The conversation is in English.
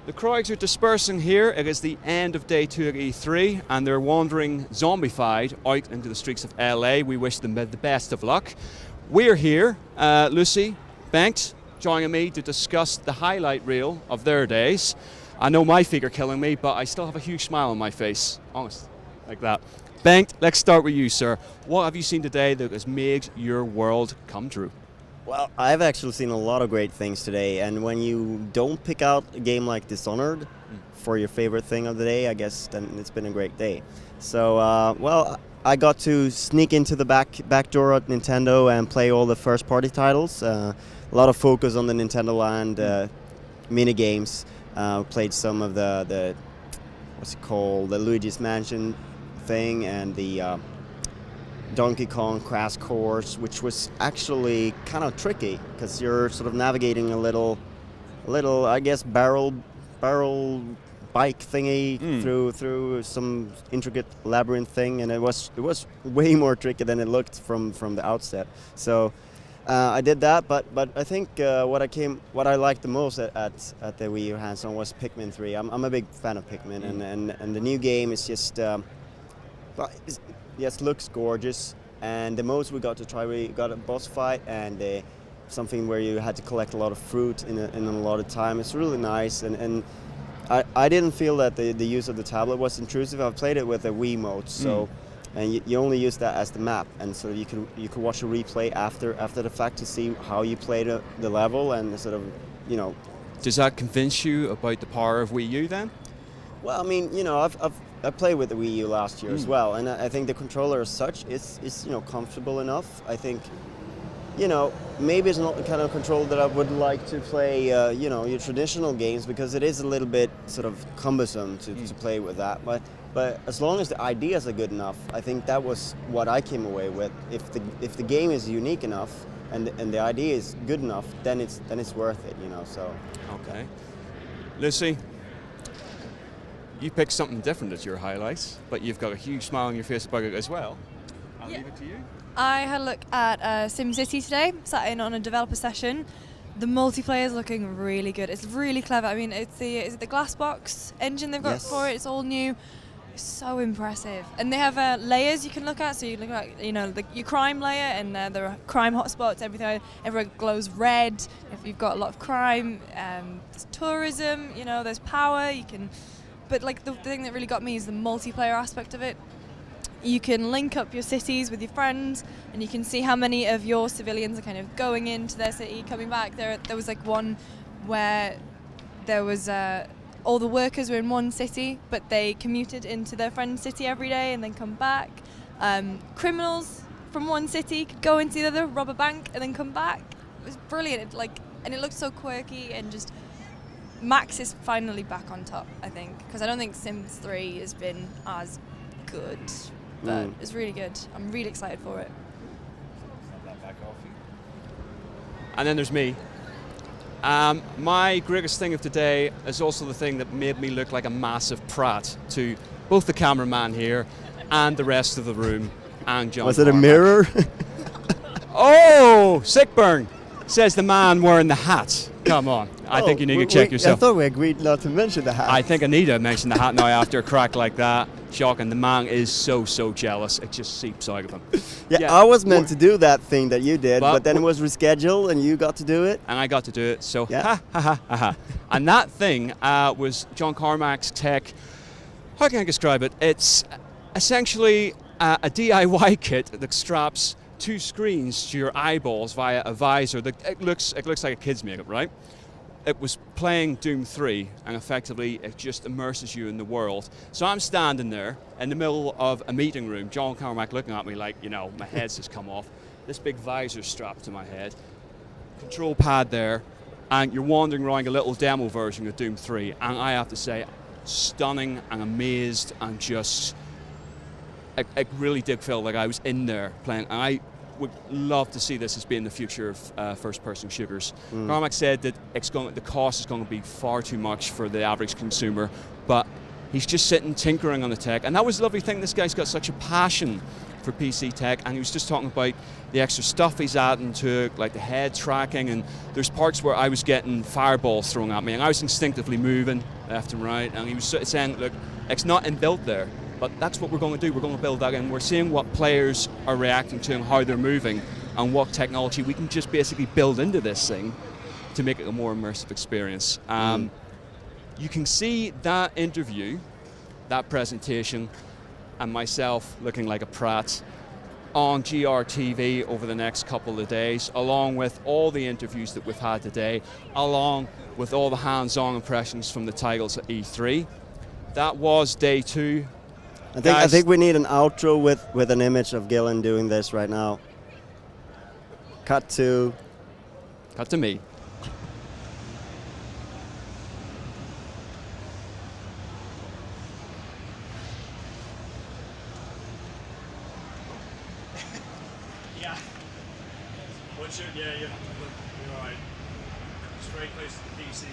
The crowds are dispersing here. It is the end of day 2 at E3, and they're wandering zombified out into the streets of LA. We wish them the best of luck. We're here, Lucy, Bengt, joining me to discuss the highlight reel of their days. I know my feet are killing me, but I still have a huge smile on my face. Honest, like that. Bengt, let's start with you, sir. What have you seen today that has made your world come true? Well, I've actually seen a lot of great things today, and when you don't pick out a game like Dishonored for your favorite thing of the day, I guess then it's been a great day. So, well, I got to sneak into the back door at Nintendo and play all the first-party titles. A lot of focus on the Nintendo Land mini games. Played some of the what's it called, the Luigi's Mansion thing, and the Donkey Kong Crash Course, which was actually kind of tricky because you're sort of navigating a little, I guess, barrel bike thingy through some intricate labyrinth thing, and it was way more tricky than it looked from the outset. So I did that, but I think what I liked the most at the Wii U hands-on was Pikmin 3. I'm a big fan of Pikmin, and the new game is just. Yes, looks gorgeous, and the most we got to try, we got a boss fight and something where you had to collect a lot of fruit in a lot of time. It's really nice, and I didn't feel that the use of the tablet was intrusive. I've played it with a Wii mode, so and you only use that as the map, and so you could watch a replay after the fact to see how you played the level and sort of, you know. Does that convince you about the power of Wii U then? Well, I mean, you know, I played with the Wii U last year as well, and I think the controller as such is comfortable enough. I think, maybe it's not the kind of controller that I would like to play, your traditional games, because it is a little bit sort of cumbersome to play with that. But as long as the ideas are good enough, I think that was what I came away with. If the game is unique enough and the idea is good enough, then it's worth it, So. Okay, Lucy. You picked something different as your highlights, but you've got a huge smile on your face about it as well. I'll leave it to you. I had a look at SimCity today, sat in on a developer session. The multiplayer is looking really good. It's really clever. I mean, is it the Glassbox engine they've got for it? It's all new. It's so impressive. And they have layers you can look at. So you look at, your crime layer, and there are crime hotspots, everything. Everywhere glows red. If you've got a lot of crime, there's tourism, there's power. But the thing that really got me is the multiplayer aspect of it. You can link up your cities with your friends, and you can see how many of your civilians are kind of going into their city, coming back. There was one where there was all the workers were in one city, but they commuted into their friend's city every day and then come back. Criminals from one city could go into the other, rob a bank, and then come back. It was brilliant. And it looked so quirky, and just. Max is finally back on top, I think, because I don't think Sims 3 has been as good, but it's really good. I'm really excited for it. And then there's me. My greatest thing of today is also the thing that made me look like a massive prat to both the cameraman here and the rest of the room and John. Was it Carmack. a mirror? Oh, sick burn, says the man wearing the hat. Come on. I think you need to check yourself. I thought we agreed not to mention the hat. I think I need to mention the hat now after a crack like that. Shocking. The man is so jealous. It just seeps out of him. Yeah, I was meant to do that thing that you did, but then it was rescheduled and you got to do it. And I got to do it, so ha. And that thing was John Carmack's tech. How can I describe it? It's essentially a DIY kit that straps 2 screens to your eyeballs via a visor. It looks like a kid's makeup, right? It was playing Doom 3, and effectively it just immerses you in the world. So I'm standing there in the middle of a meeting room, John Carmack looking at me like, my head's just come off. This big visor strapped to my head, control pad there, and you're wandering around a little demo version of Doom 3, and I have to say, stunning and amazed, and just, it really did feel like I was in there playing, and I would love to see this as being the future of first-person shooters. Carmack said that the cost is going to be far too much for the average consumer, but he's just sitting tinkering on the tech, and that was the lovely thing. This guy's got such a passion for PC tech, and he was just talking about the extra stuff he's adding to it, like the head tracking, and there's parts where I was getting fireballs thrown at me, and I was instinctively moving left and right, and he was saying, look, it's not inbuilt there, but that's what we're going to do. We're going to build that in. We're seeing what players are reacting to and how they're moving, and what technology we can just basically build into this thing to make it a more immersive experience. You can see that interview, that presentation, and myself looking like a prat on GRTV over the next couple of days, along with all the interviews that we've had today, along with all the hands-on impressions from the titles at E3. That was day 2. I think we need an outro with an image of Gillen doing this right now. Cut to me. Yeah, you're all right. It's very close to the PC.